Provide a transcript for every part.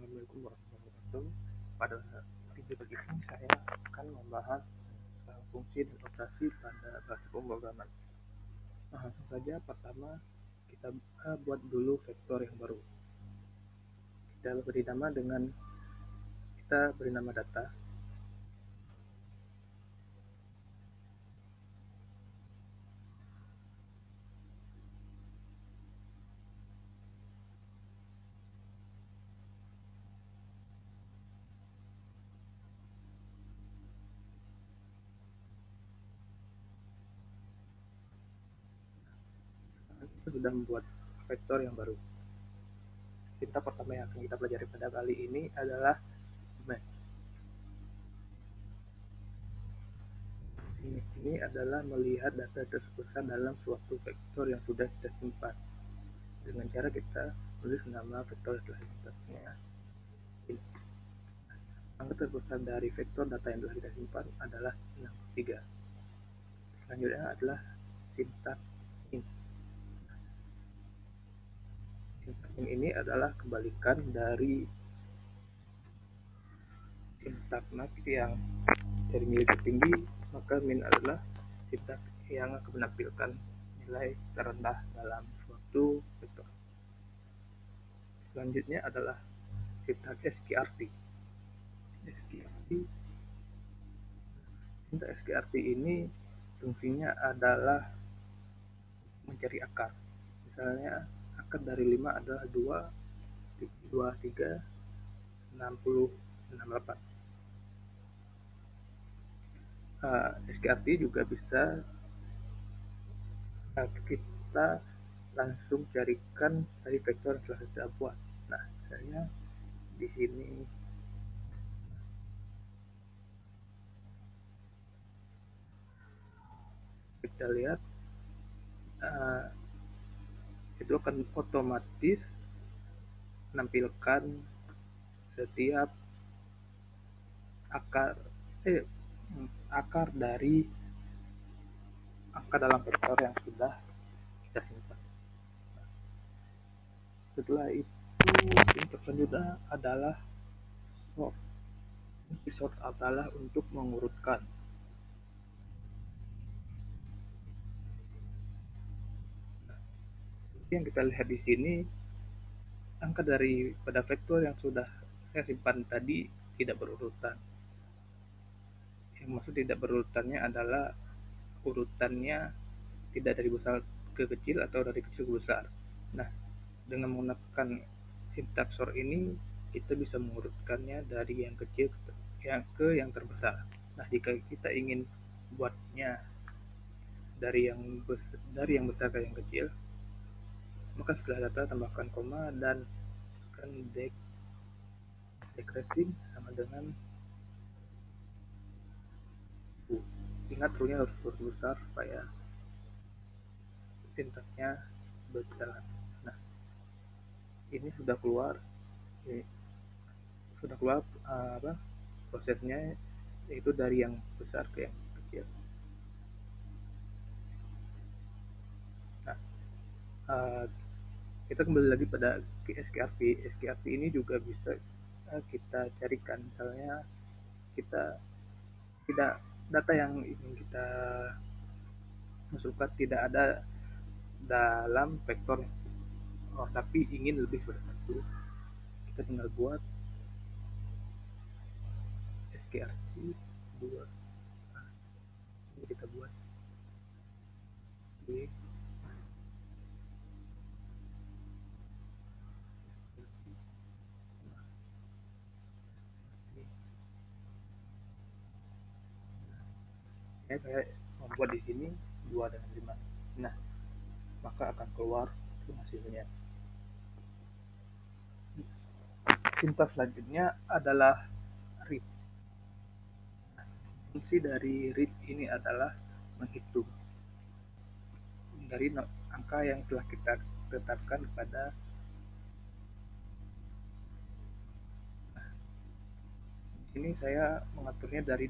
Assalamualaikum warahmatullahi wabarakatuh. Pada video kali ini saya akan membahas fungsi dan operasi pada bahasa pemrograman. Langsung saja, pertama kita buat dulu vektor yang baru. Kita beri nama data. Kita sudah membuat vektor yang baru. Sintak pertama yang akan kita pelajari pada kali ini adalah match. Ini adalah melihat data tersebut dalam suatu vektor yang sudah kita simpan. Dengan cara kita tulis nama vektor yang telah disimpannya. Angka terbesar dari vektor data yang telah kita simpan adalah 63. Selanjutnya adalah sintak int. Sintak int ini adalah kebalikan dari sintak max yang dari nilai tertinggi, maka min adalah sintak yang akan menampilkan nilai terendah dalam suatu vektor. Selanjutnya adalah sintak skrt. Sintak skrt ini fungsinya adalah mencari akar. Misalnya akar dari 5 adalah 2, 23, 60, 68. SKRT juga bisa kita langsung carikan dari vektor yang telah kita buat. Nah, misalnya di sini kita lihat itu akan otomatis menampilkan setiap akar dari angka dalam vektor yang sudah kita simpan. Setelah itu sintak selanjutnya adalah sort. Sort adalah untuk mengurutkan. Yang kita lihat di sini, angka dari pada vektor yang sudah saya simpan tadi tidak berurutan. Yang maksud tidak berurutannya adalah urutannya tidak dari besar ke kecil atau dari kecil ke besar. Nah, dengan menggunakan sintak sort ini, kita bisa mengurutkannya dari yang kecil ke yang terbesar. Nah, jika kita ingin buatnya dari yang besar ke yang kecil, maka setelah data tambahkan koma dan akan decreasing sama dengan ingat rule-nya harus besar supaya sintaknya berjalan. Nah, ini sudah keluar prosesnya, yaitu dari yang besar ke yang kecil. Nah, kita kembali lagi pada skrp. Skrp ini juga bisa kita carikan, misalnya kita tidak data yang ingin kita masukkan tidak ada dalam vektor tapi ingin lebih dari satu, kita tinggal buat skrp 2. Ini kita buat di saya membuat di sini 2 dan 5. Nah, maka akan keluar hasilnya. Sintak selanjutnya adalah read. Fungsi dari read ini adalah menghitung dari angka yang telah kita tetapkan pada sini. Saya mengaturnya dari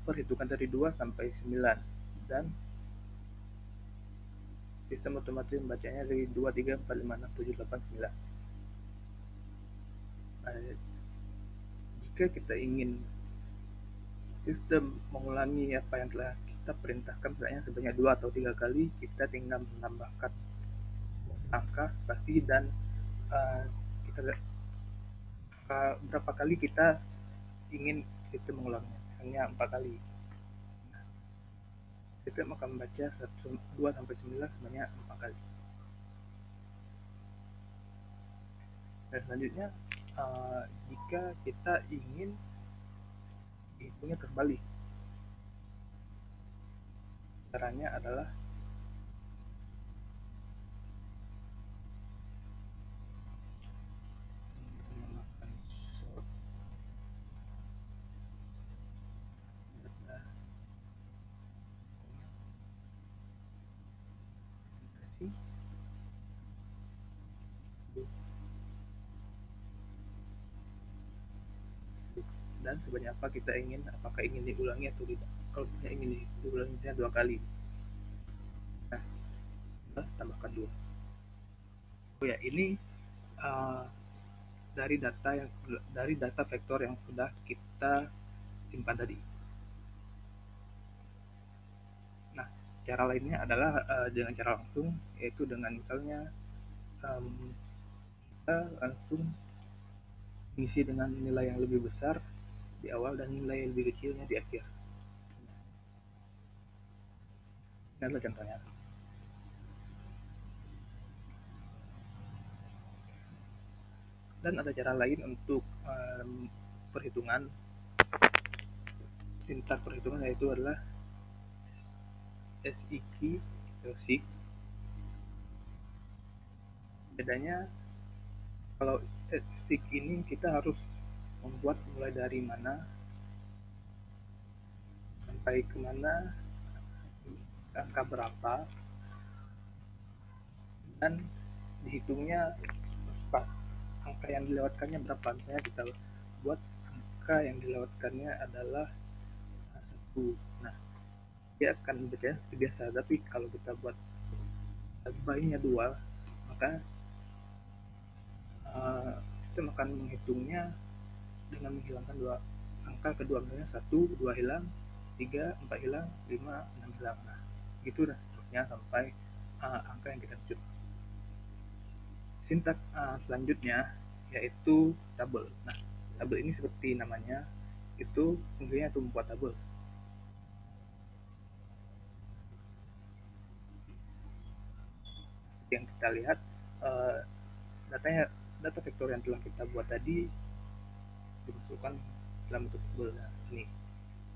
perhitungan dari 2 sampai 9 dan sistem otomatis membacanya dari 2, 3, 4, 5, 6, 7, 8, 9. Nah, jika kita ingin sistem mengulangi apa yang telah kita perintahkan misalnya sebanyak 2 atau 3 kali, kita tinggal menambahkan angka spasi dan kita berapa kali kita ingin sistem mengulanginya, hanya 4 kali. Kita akan membaca 2 sampai 9 sebanyak 4 kali. Dan selanjutnya, jika kita ingin hitungnya terbalik, caranya adalah menggunakan sort data komunikasi dan sebanyak apa kita ingin, apakah ingin diulangi atau tidak. Kalau kita ingin diulanginya 2 kali, nah kita tambahkan 2. Oh ya, ini uh, dari data vektor yang sudah kita simpan tadi. Nah, cara lainnya adalah dengan cara langsung, yaitu dengan misalnya kita langsung mengisi dengan nilai yang lebih besar di awal dan nilai yang lebih kecilnya di akhir. Ini adalah contohnya. Dan ada cara lain untuk perhitungan, sintak perhitungan, yaitu adalah SIK atau SIK. Bedanya kalau SIK ini kita harus membuat mulai dari mana sampai kemana, angka berapa, dan dihitungnya tepat. Angka yang dilewatkannya berapa, misalnya kita buat angka yang dilewatkannya adalah 1. Nah, dia akan baca seperti biasa, tapi kalau kita buat bayinya 2, maka sistem akan menghitungnya dengan menghilangkan 2 angka kedua, misalnya 1, 2 hilang, 3, 4 hilang, 5, 6 hilang. Nah, gitu dah terusnya sampai angka yang kita tuju. Sintak selanjutnya yaitu tabel. Nah, tabel ini seperti namanya, itu fungsinya untuk membuat tabel. Yang kita lihat, data vektor yang telah kita buat tadi dimasukkan dalam bentuk tabel. Nah, ini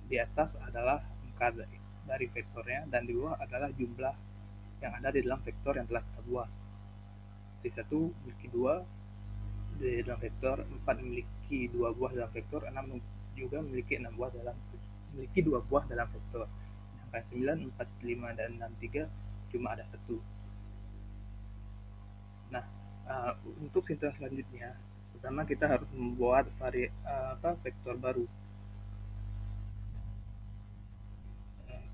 di atas adalah angka dari vektornya dan di bawah adalah jumlah yang ada di dalam vektor yang telah kita buat. Di 1 memiliki 2 di dalam vektor, 4 memiliki 2 buah dalam vektor, 6 juga memiliki 2 buah dalam vektor. Sedangkan 9, 4, 5 dan 6, 3 cuma ada 1. Nah, untuk sintak selanjutnya, pertama kita harus membuat vektor baru.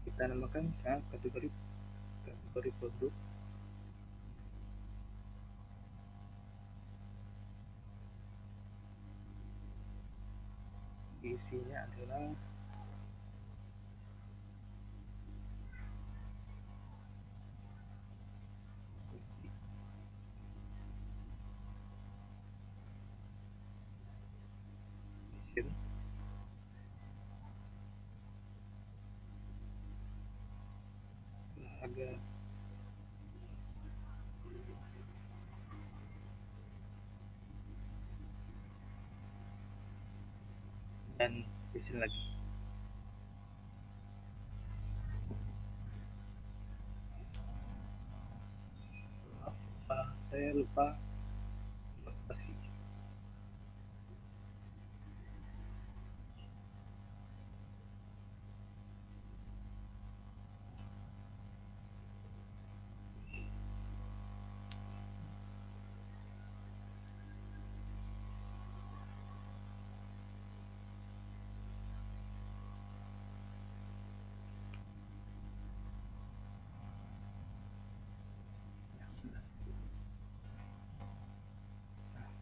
Kita namakan kategori produk. Isinya adalah mesin, harga, dan mesin lagi. Saya lupa notasi.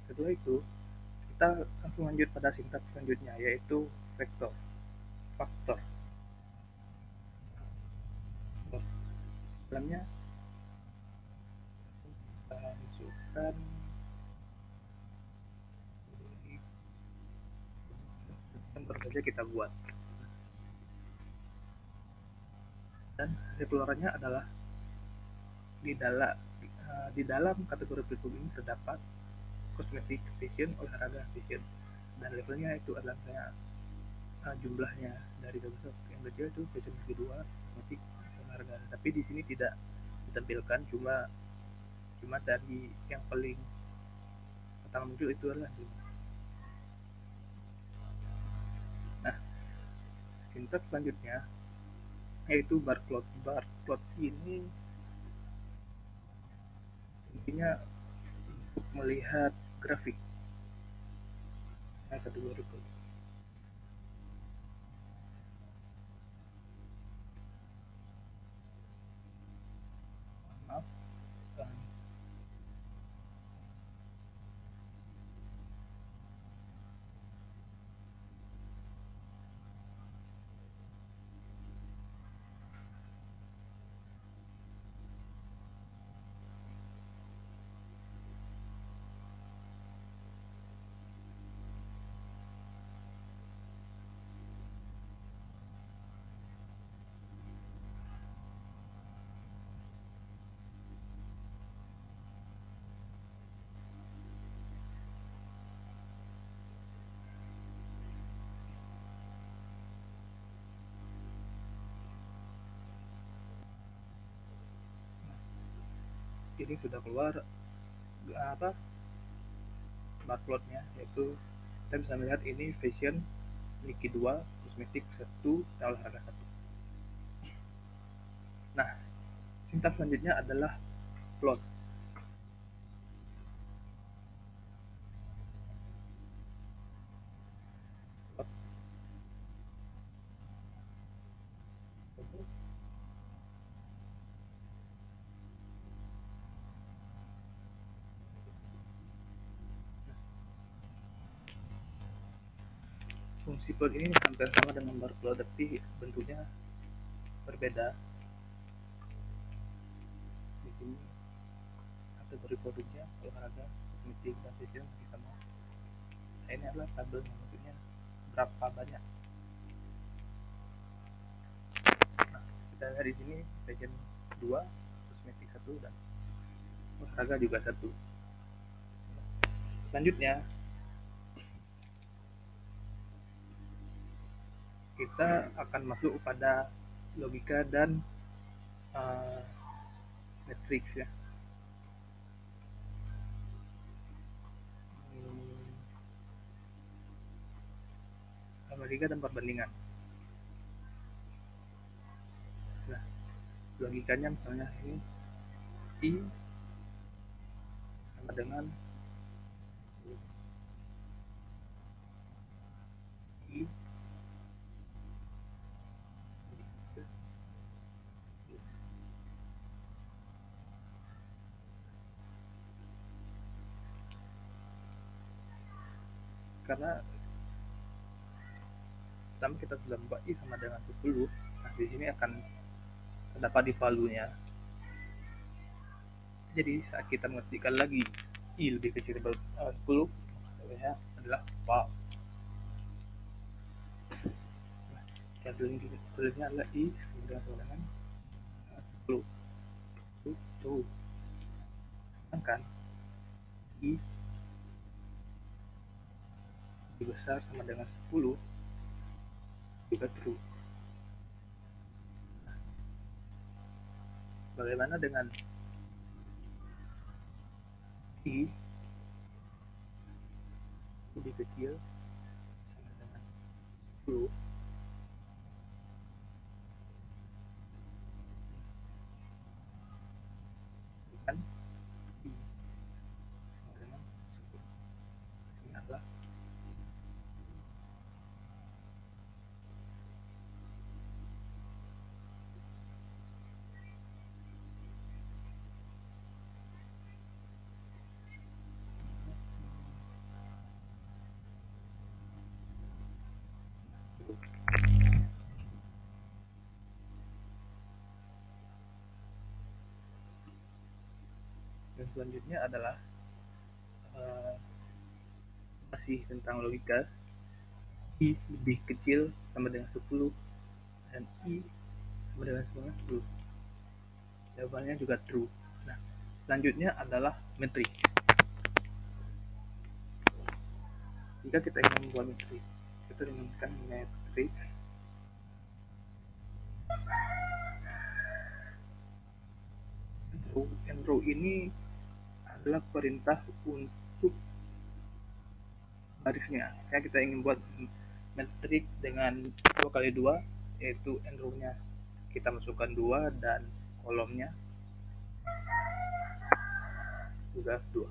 Setelah itu kita langsung lanjut pada sintaks selanjutnya, yaitu vektor, faktor. Dalamnya kita masukkan yang baru saja kita buat, dan hasil keluarannya adalah di dalam kategori kurikulum ini terdapat kosmetik fashion, olahraga fashion, dan levelnya itu adalah misalnya jumlahnya dari besok yang kecil itu fashion kedua, kosmetik, olahraga. Tapi di sini tidak ditampilkan, cuma cuma dari yang paling pertama muncul itu adalah jumlah. Nah, sintaks selanjutnya yaitu bar plot. Bar plot ini intinya untuk melihat grafik yang kategori itu. Maaf, ini sudah keluar apa bar plotnya, yaitu kita bisa melihat ini fashion Niki 2, kosmetik 1, dan olahraga 1. Nah, sintaks selanjutnya adalah plot. Plot. Fungsi plot ini hampir sama dengan bar plot, tapi bentuknya berbeda. Di sini kategori produknya olahraga, kosmetik, dan fashion masih sama. Nah, ini adalah tabel, maksudnya berapa banyak. Nah, kita lihat di sini fashion 2, kosmetik 1, dan olahraga juga 1. Selanjutnya kita akan masuk pada logika dan uh, matrix ya. Logika dan perbandingan. Nah, logikanya misalnya ini I sama dengan I karena pertama kita sudah membuat I sama dengan 10. Nah, di sini akan terdapat di value-nya. Jadi saat kita mengetikkan lagi I lebih kecil dari 10, maksudnya adalah false. Nah, tulisnya adalah I sama dengan 10. Tuh, sedangkan I lebih besar sama dengan 10 juga true. Nah, bagaimana dengan I lebih kecil sama dengan 10, kan I sama dengan 10. Ini adalah selanjutnya adalah uh, masih tentang logika. I lebih kecil sama dengan 10 dan I sama dengan 10. Jawabannya juga true. Nah, selanjutnya adalah metrik. Jika kita ingin membuat metrik, kita inginkan metrik enrow ini adalah perintah untuk barisnya. Ya, kita ingin buat metrik dengan 2 kali 2, yaitu enrow-nya kita masukkan 2 dan kolomnya juga 2.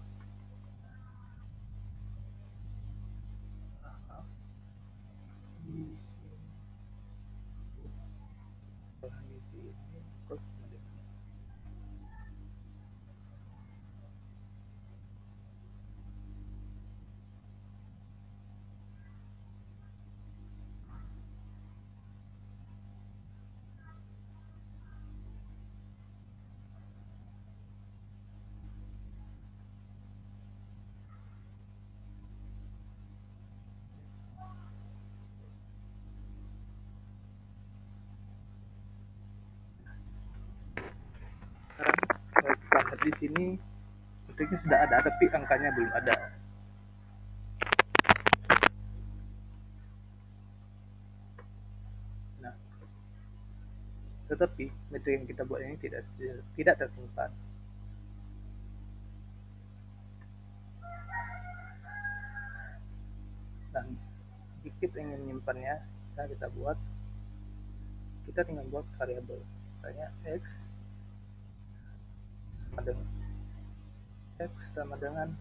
Sekarang kita lihat di sini metriknya sudah ada tapi angkanya belum ada. Nah, tetapi metrik yang kita buat ini tidak tersimpan. Dan jika kita ingin menyimpannya, kita tinggal buat variabel, misalnya x sama dengan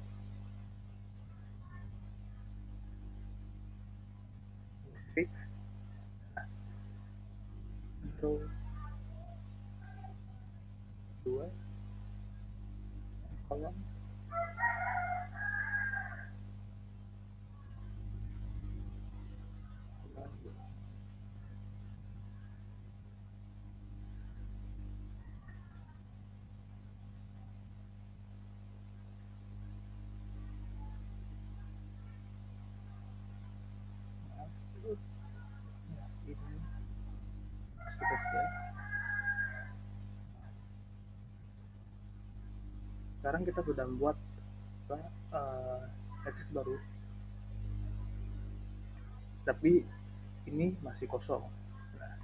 fix untuk 2 kolom sekarang kita sudah membuat matrix baru, tapi ini masih kosong. Nah,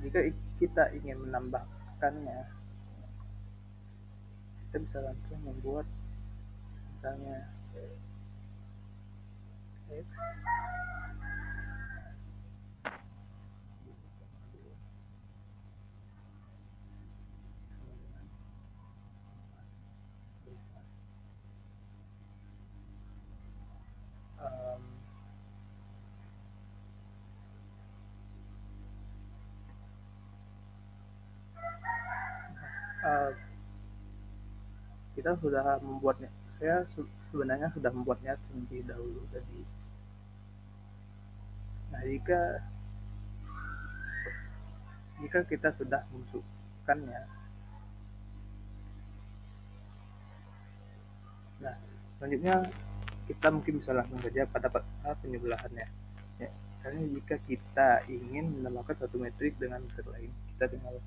jika kita ingin menambahkannya, kita bisa langsung membuat misalnya x um, uh, kita sudah membuatnya. Saya sebenarnya sudah membuatnya terlebih dahulu tadi. Nah, jika kita sudah memasukkannya, nah selanjutnya kita mungkin bisa langsung saja pada penjumlahannya. Ya, misalnya jika kita ingin menambahkan satu metrik dengan metrik lain, kita tinggal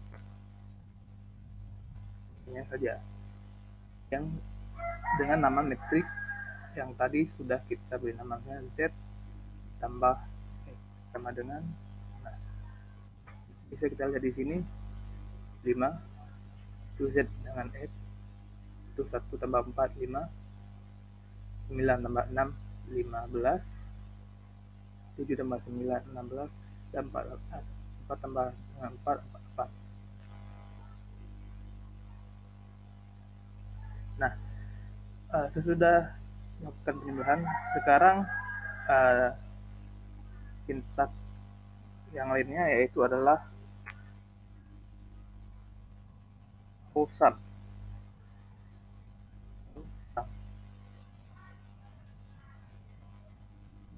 saja yang dengan nama metrik yang tadi sudah kita beri namanya z tambah x sama dengan, nah, bisa kita lihat di sini 5 itu z dengan x itu 1 tambah 4 5, 9 tambah 6 15, 7 tambah 9 16, dan 4 tambah 4 4. Nah, sesudah melakukan penjumlahan, sekarang sintak yang lainnya yaitu adalah row sum.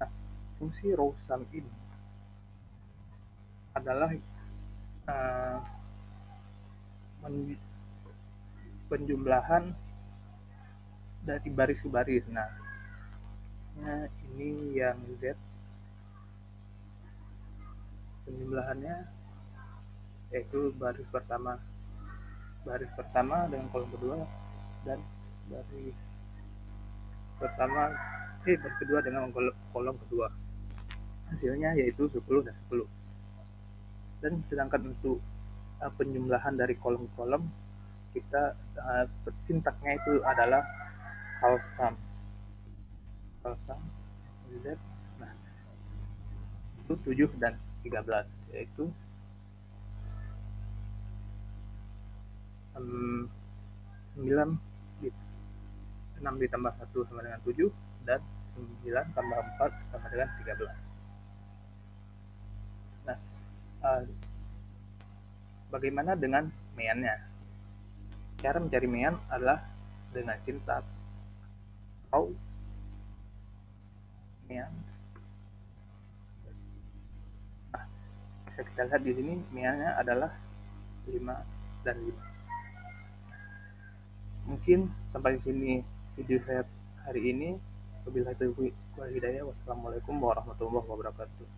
Nah, fungsi row sum ini adalah penjumlahan dari baris ke baris. Nah, ini yang Z penjumlahannya yaitu baris pertama dengan kolom kedua dan baris pertama baris kedua dengan kolom kedua. Hasilnya yaitu 10 dan 10. Dan sedangkan untuk penjumlahan dari kolom ke kolom, kita sintaknya itu adalah call sum Z. Nah, itu 7 dan 13, yaitu 9 6 ditambah 1 sama dengan 7 dan 9 tambah 4 sama dengan 13. Nah, uh, bagaimana dengan meannya? Cara mencari mean adalah dengan sintak atau mean. Nah, bisa kita lihat di sini meannya adalah 5 dan 5. Mungkin sampai di sini video saya hari ini. Wabillahi taufiq wal hidayah. Wassalamualaikum warahmatullahi wabarakatuh.